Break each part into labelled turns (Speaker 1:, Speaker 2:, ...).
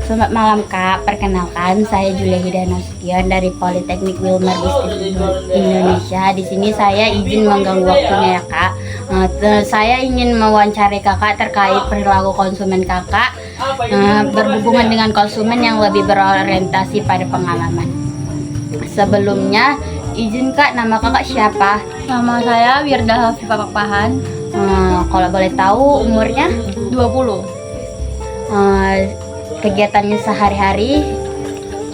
Speaker 1: Selamat malam Kak, perkenalkan saya Julia Hidayah Nasution dari Politeknik Wilmar Bisnis Indonesia. Di sini saya izin mengganggu waktunya ya Kak. Saya ingin mewawancari Kakak terkait perilaku konsumen Kakak berhubungan dengan konsumen yang lebih berorientasi pada pengalaman. Sebelumnya, izin Kak, nama Kakak siapa?
Speaker 2: Nama saya Wirda Hafifah Pakpahan.
Speaker 1: Kalau boleh tahu umurnya?
Speaker 2: 20.
Speaker 1: Kegiatannya sehari-hari?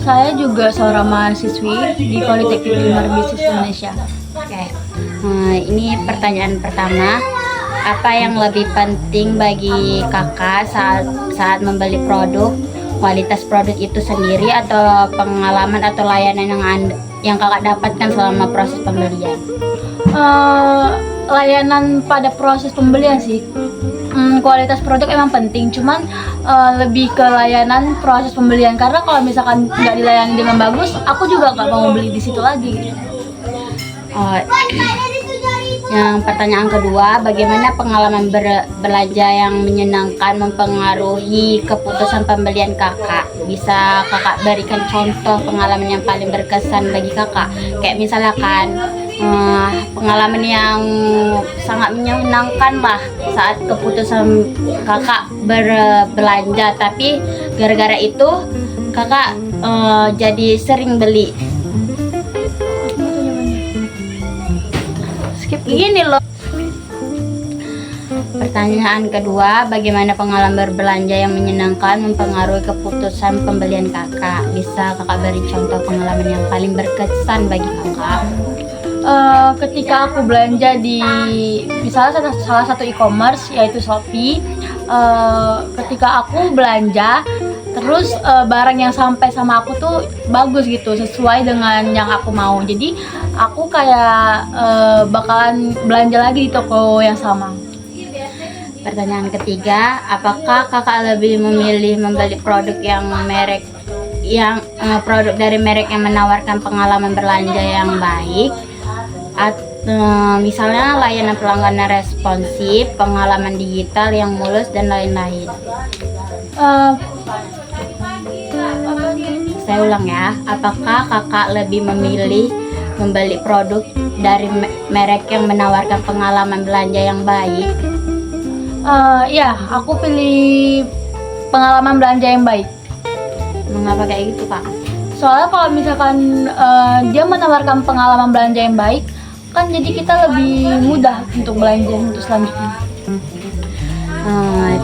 Speaker 2: Saya juga seorang mahasiswi di Politeknik Wilmar Bisnis Indonesia.
Speaker 1: Oke. Ini pertanyaan pertama. Apa yang lebih penting bagi Kakak saat membeli produk? Kualitas produk itu sendiri atau pengalaman atau layanan yang Kakak dapatkan selama proses pembelian?
Speaker 2: Layanan pada proses pembelian sih. Kualitas produk emang penting, cuman lebih ke layanan proses pembelian, karena kalau misalkan nggak dilayani dengan bagus, aku juga nggak mau beli di situ lagi.
Speaker 1: Yang pertanyaan kedua, bagaimana pengalaman belanja yang menyenangkan mempengaruhi keputusan pembelian Kakak? Bisa Kakak berikan contoh pengalaman yang paling berkesan bagi Kakak? Kayak misalkan pengalaman yang sangat menyenangkan lah saat keputusan Kakak berbelanja, tapi gara-gara itu Kakak jadi sering beli. Gini loh. Pertanyaan kedua, bagaimana pengalaman berbelanja yang menyenangkan mempengaruhi keputusan pembelian Kakak? Bisa Kakak beri contoh pengalaman yang paling berkesan bagi Kakak?
Speaker 2: Ketika aku belanja di misalnya salah satu e-commerce yaitu Shopee, ketika aku belanja terus barang yang sampai sama aku tuh bagus gitu, sesuai dengan yang aku mau, jadi aku kayak bakalan belanja lagi di toko yang sama.
Speaker 1: Pertanyaan ketiga, apakah Kakak lebih memilih membeli produk produk dari merek yang menawarkan pengalaman belanja yang baik, atau misalnya layanan pelanggan responsif, pengalaman digital yang mulus dan lain-lain? Saya ulang ya, apakah Kakak lebih memilih membeli produk dari merek yang menawarkan pengalaman belanja yang baik?
Speaker 2: Ya, aku pilih pengalaman belanja yang baik.
Speaker 1: Mengapa kayak gitu Kak?
Speaker 2: Soalnya kalau misalkan dia menawarkan pengalaman belanja yang baik, kan jadi kita lebih mudah untuk belanja untuk selanjutnya.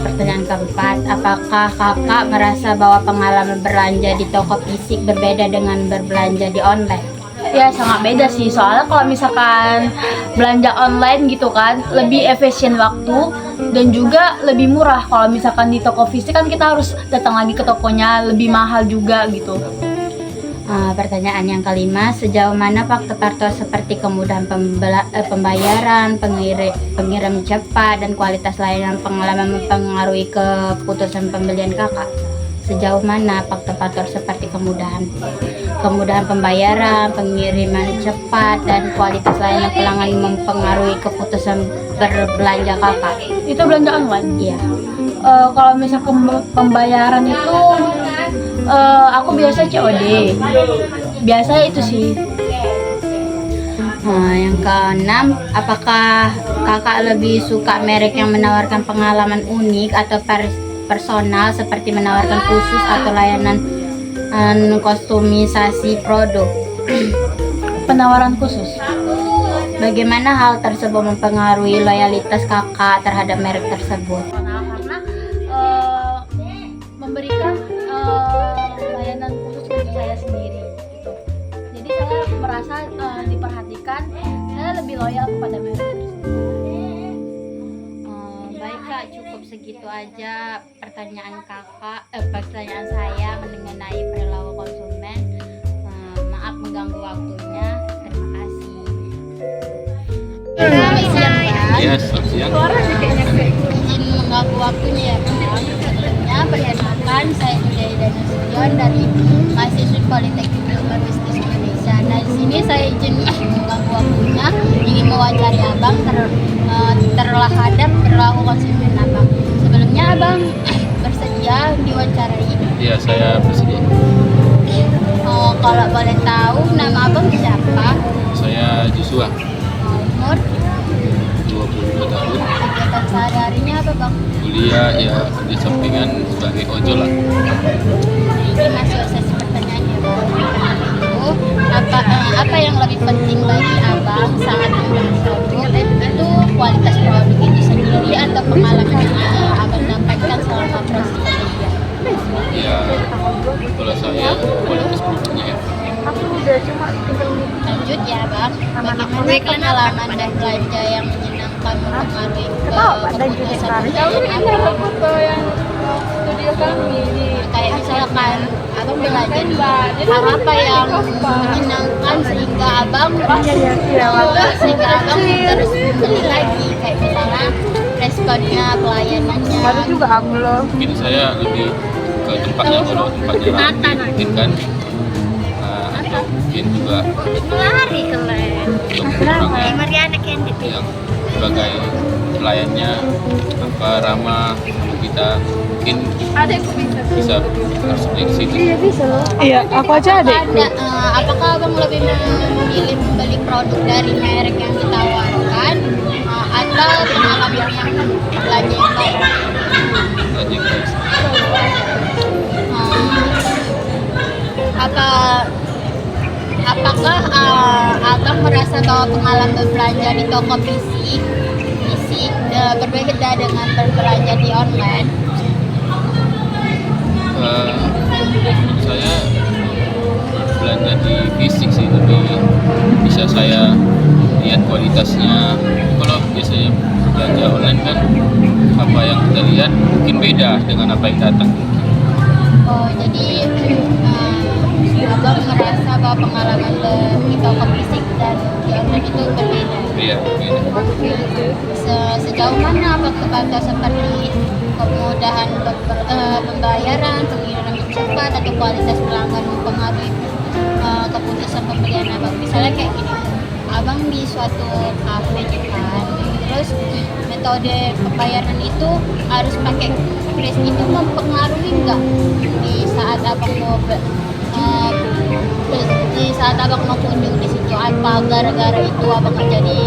Speaker 1: Pertanyaan keempat, apakah Kakak merasa bahwa pengalaman belanja di toko fisik berbeda dengan berbelanja di online?
Speaker 2: Ya, sangat beda sih, soalnya kalau misalkan belanja online gitu kan lebih efisien waktu dan juga lebih murah. Kalau misalkan di toko fisik kan kita harus datang lagi ke tokonya, lebih mahal juga gitu.
Speaker 1: Pertanyaan yang kelima, sejauh mana faktor-faktor seperti kemudahan pembayaran, pengirim cepat, dan kualitas layanan pengalaman mempengaruhi keputusan pembelian Kakak? Sejauh mana faktor-faktor seperti kemudahan pembayaran, pengiriman cepat, dan kualitas layanan pelanggan mempengaruhi keputusan berbelanja Kakak?
Speaker 2: Itu belanja online?
Speaker 1: Iya.
Speaker 2: Kalau misalkan pembayaran itu aku biasa COD. Biasa itu sih.
Speaker 1: Yang keenam, apakah Kakak lebih suka merek yang menawarkan pengalaman unik atau personal seperti menawarkan khusus atau layanan kostumisasi produk?
Speaker 2: Penawaran khusus.
Speaker 1: Bagaimana hal tersebut mempengaruhi loyalitas Kakak terhadap merek tersebut?
Speaker 2: Karena memberikan layanan khusus untuk saya sendiri gitu. Jadi saya merasa diperhatikan, saya lebih loyal kepada merek tersebut.
Speaker 1: Baik Kak, cukup segitu aja pertanyaan saya mengenai perilaku konsumen. Maaf mengganggu waktunya. Terima kasih.
Speaker 3: Iya, selamat siang.
Speaker 1: Izin mengganggu waktunya ya Pak. Sebelumnya perkenalkan, saya Julia Hidayah Nasution dari mahasiswi Politeknik Wilmar Bisnis Indonesia. Nah, di sini saya izin mengganggu waktunya, ingin mewawancari Abang terhadap perilaku konsumen Abang. Sebelumnya Abang bersedia diwawancarai?
Speaker 3: Ya, saya bersedia.
Speaker 1: Oh, kalau boleh tahu nama abang siapa?
Speaker 3: Saya Joshua,
Speaker 1: Umur,
Speaker 3: 22 tahun.
Speaker 1: kegiatan sehari-harinya apa bang?
Speaker 3: Kuliah ya kerja sampingan sebagai ojol lah.
Speaker 1: Ini masuk sesi pertanyaannya bang. Itu apa yang lebih penting bagi abang saat membeli produk? Itu kualitas produk itu sendiri atau pengalaman yang abang dapatkan selama proses pembelian?
Speaker 3: Ya, kalau saya kualitas produknya ya.
Speaker 1: Lanjut ya bang, bagaimana pengalaman dan belanja yang menyenangkan mempengaruhi keputusan pembelian abang? Kayak misalkan abang belanja nih, hal apa yang menyenangkan sehingga abang terus membeli lagi, kayak misalnya responnya, pelayanannya.
Speaker 3: Mungkin saya lebih ke tempatnya, kalau tempatnya ramai mungkin kan. Atau mungkin juga untuk orangnya yang sebagai pelayannya ramah sama kita, mungkin bisa harus beli ke situ.
Speaker 2: Iya, aku aja adek.
Speaker 1: Apakah abang lebih memilih membeli produk dari merek yang ditawarkan atau pengalaman yang belanja yang baik?
Speaker 3: Lagi guys.
Speaker 1: Apakah abang merasa bahwa pengalaman berbelanja di toko fisik berbeda dengan berbelanja di online?
Speaker 3: Menurut saya belanja di fisik sih lebih bisa saya lihat kualitasnya. Kalau biasanya belanja online kan apa yang kita lihat mungkin beda dengan apa yang datang.
Speaker 1: Oh, jadi abang merasa bahwa pengalaman di toko fisik dan di online itu berbeda.
Speaker 3: Iya, beda.
Speaker 1: Sejauh mana abang terbantu seperti kemudahan pembayaran, pengiriman cepat, atau kualitas pelanggan mempengaruhi keputusan pembelian abang? Misalnya kayak gini, abang di suatu kafe gitu kan, terus metode pembayaran itu harus pakai kris, itu mempengaruhi nggak di saat abang mau kunjung di situ? Apa gara-gara itu abang nggak jadi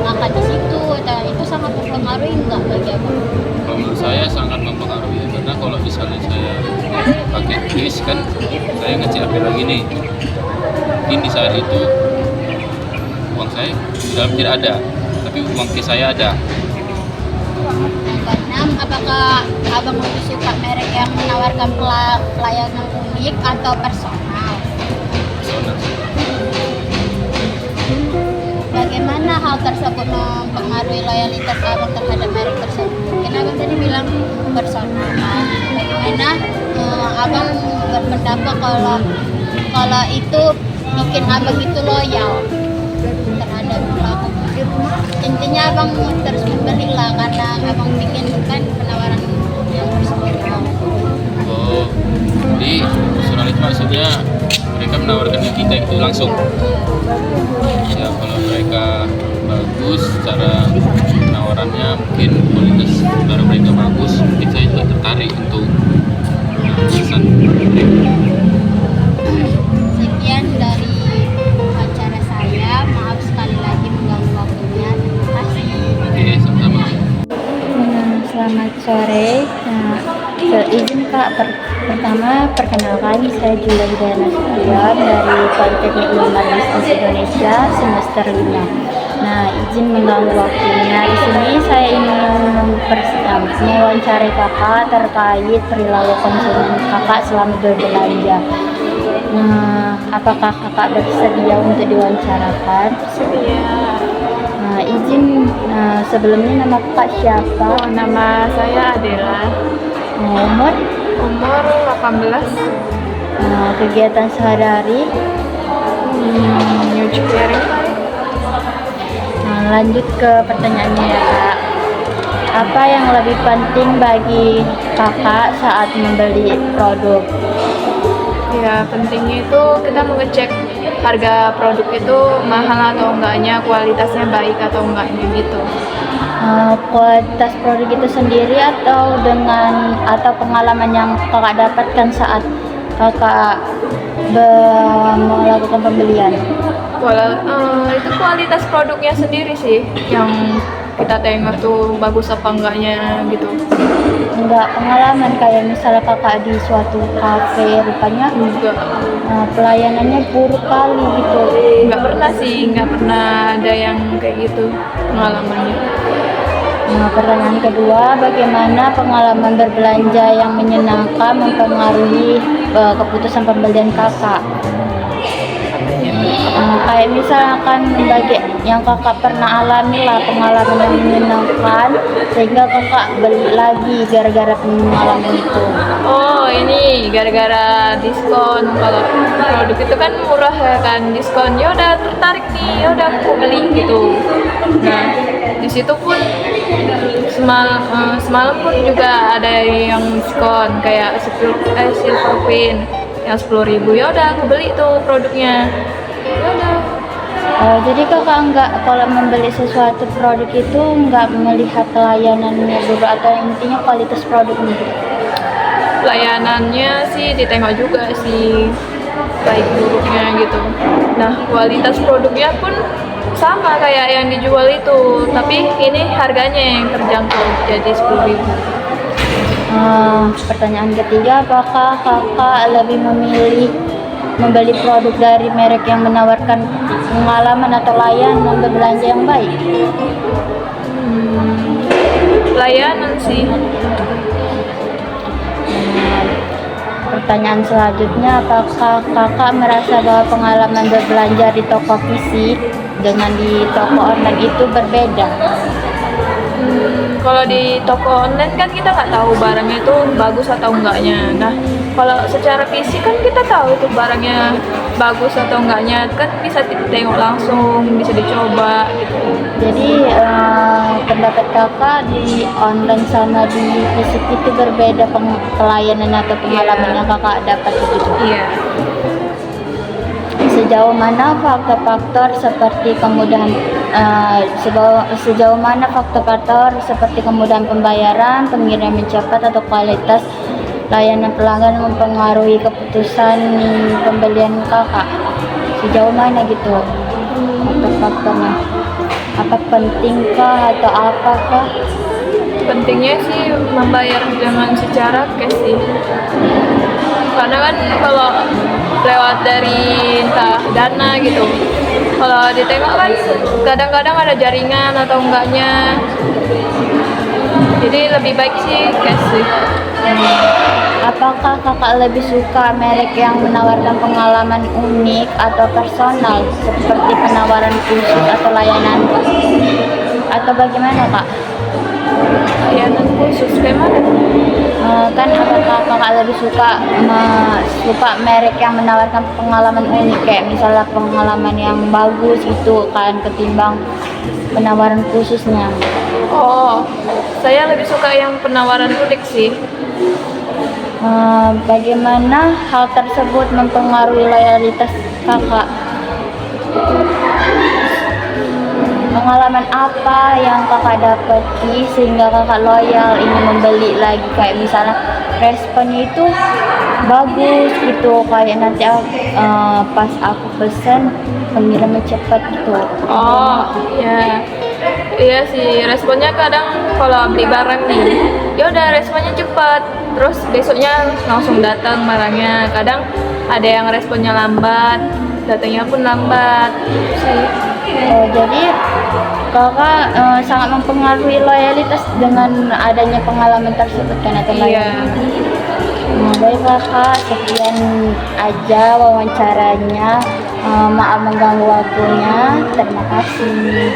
Speaker 1: makan di situ, atau itu sangat mempengaruhi nggak bagi abang?
Speaker 3: Kalau menurut saya sangat mempengaruhi, karena kalau misalnya saya pakai kris kan saya ngecek apa lagi nih, mungkin di saat itu uang saya dalam tidak ada, tapi uang kris saya ada.
Speaker 1: Yang keenam, apakah abang lebih suka merek yang menawarkan pelayanan unik atau personal?
Speaker 3: Personal.
Speaker 1: Bagaimana hal tersebut mempengaruhi loyalitas abang terhadap merek tersebut? Mungkin abang tadi bilang personal kan? Bagaimana abang berpendapat kalau itu bikin abang itu loyal terhadap pelaku? Intinya abang terus membeli lah karena abang bikin kan penawaran yang personal.
Speaker 3: Oh, jadi personal itu maksudnya mereka menawarkan ke kita itu langsung. Ya, kalau mereka bagus cara penawarannya, mungkin kualitas barang mereka bagus, mungkin saya juga tertarik untuk pesan.
Speaker 1: Sekian dari acara saya, maaf sekali lagi mengganggu waktunya. Terima kasih.
Speaker 3: Oke, sama-sama.
Speaker 2: Selamat sore. Izin Kak, pertama perkenalkan saya Jula Hidayana Sution dari Politeknik Ilmu Bisnis Indonesia semester 5. Nah, izin mengganggu waktunya. Di sini saya ingin mewawancarai Kakak terkait perilaku konsumen Kakak selama berbelanja. Nah, apakah Kakak bersedia untuk diwawancarakan? Nah, izin sebelumnya nama Kakak siapa?
Speaker 4: Nama saya Adela,
Speaker 2: Umur?
Speaker 4: umur 18,
Speaker 2: Kegiatan sehari-hari?
Speaker 4: nyuci piring.
Speaker 2: Nah, lanjut ke pertanyaannya ya Kak. Apa yang lebih penting bagi Kakak saat membeli produk?
Speaker 4: Ya, pentingnya itu kita mengecek harga produk itu mahal atau enggaknya, kualitasnya baik atau enggaknya gitu.
Speaker 1: kualitas produk itu sendiri atau pengalaman yang kakak dapatkan saat kakak melakukan pembelian?
Speaker 4: Itu kualitas produknya sendiri sih yang kita tengok tuh bagus apa enggaknya gitu.
Speaker 1: Enggak pengalaman kayak misalnya kakak di suatu kafe rupanya
Speaker 4: Enggak,
Speaker 1: pelayanannya buruk kali gitu.
Speaker 4: enggak pernah sih, enggak pernah ada yang kayak gitu pengalamannya.
Speaker 1: Nah, pertanyaan kedua, bagaimana pengalaman berbelanja yang menyenangkan mempengaruhi keputusan pembelian kakak? Kayak misalkan bagi yang kakak pernah alami lah pengalaman yang menyenangkan sehingga kakak beli lagi gara-gara pengalaman itu.
Speaker 4: Oh, ini gara-gara diskon. Kalau produk itu kan murah ya kan, diskon. Ya udah tertarik nih, ya udah aku beli gitu. Nah, di situ pun semalam pun juga ada yang diskon kayak Silver Queen yang 10.000. Ya udah aku beli tuh produknya. Ya udah.
Speaker 1: Jadi kakak enggak kalau membeli sesuatu produk itu enggak melihat layanannya dulu atau intinya kualitas produknya.
Speaker 4: Pelayanannya sih ditengok juga sih baik buruknya gitu. Nah, kualitas produknya pun sama kayak yang dijual itu, tapi ini harganya yang terjangkau jadi 10.000.
Speaker 1: Pertanyaan ketiga, apakah kakak lebih memilih membeli produk dari merek yang menawarkan pengalaman atau layanan berbelanja yang baik?
Speaker 4: Pelayanan sih.
Speaker 1: Pertanyaan selanjutnya, apakah kakak merasa bahwa pengalaman berbelanja di toko fisik dengan di toko online itu berbeda?
Speaker 4: Kalau di toko online kan kita nggak tahu barangnya itu bagus atau enggaknya. Nah, kalau secara fisik kan kita tahu itu barangnya bagus atau enggaknya, kan bisa tengok langsung, bisa dicoba gitu.
Speaker 1: Jadi pendapat kakak di online sama di fisik itu berbeda pelayanan atau pengalaman yang kakak dapat gitu?
Speaker 4: Iya.
Speaker 1: Sejauh mana faktor-faktor seperti kemudahan pembayaran, pengiriman cepat atau kualitas layanan pelanggan mempengaruhi keputusan pembelian kakak? Sejauh mana gitu faktor-faktornya? Apa pentingkah atau apakah?
Speaker 4: Pentingnya sih membayar dengan secara cash sih. Karena kan kalau lewat dari entah dana gitu, kalau ditengok kan kadang-kadang ada jaringan atau enggaknya, jadi lebih baik sih cash sih.
Speaker 1: Apakah kakak lebih suka merek yang menawarkan pengalaman unik atau personal seperti penawaran khusus atau layanan, atau bagaimana kak?
Speaker 4: Layanan khusus kayak mana?
Speaker 1: Kan apakah kakak lebih suka merek yang menawarkan pengalaman unik kayak misalnya pengalaman yang bagus itu kan ketimbang penawaran khususnya?
Speaker 4: Oh, saya lebih suka yang penawaran unik sih.
Speaker 1: Bagaimana hal tersebut mempengaruhi loyalitas kakak? Pengalaman apa yang kakak dapati sehingga kakak loyal ingin membeli lagi, kayak misalnya responnya itu bagus gitu, kayak nanti pas aku pesen pengiriman cepat gitu.
Speaker 4: Oh, ya. Iya sih, responnya kadang kalau beli barang nih, ya udah responnya cepat, terus besoknya langsung datang barangnya. Kadang ada yang responnya lambat, datangnya pun lambat sih.
Speaker 1: Jadi kakak sangat mempengaruhi loyalitas dengan adanya pengalaman tersebut kan atau
Speaker 4: Iya.
Speaker 1: Baik kakak, sekian aja wawancaranya. Maaf mengganggu waktunya. Terima kasih.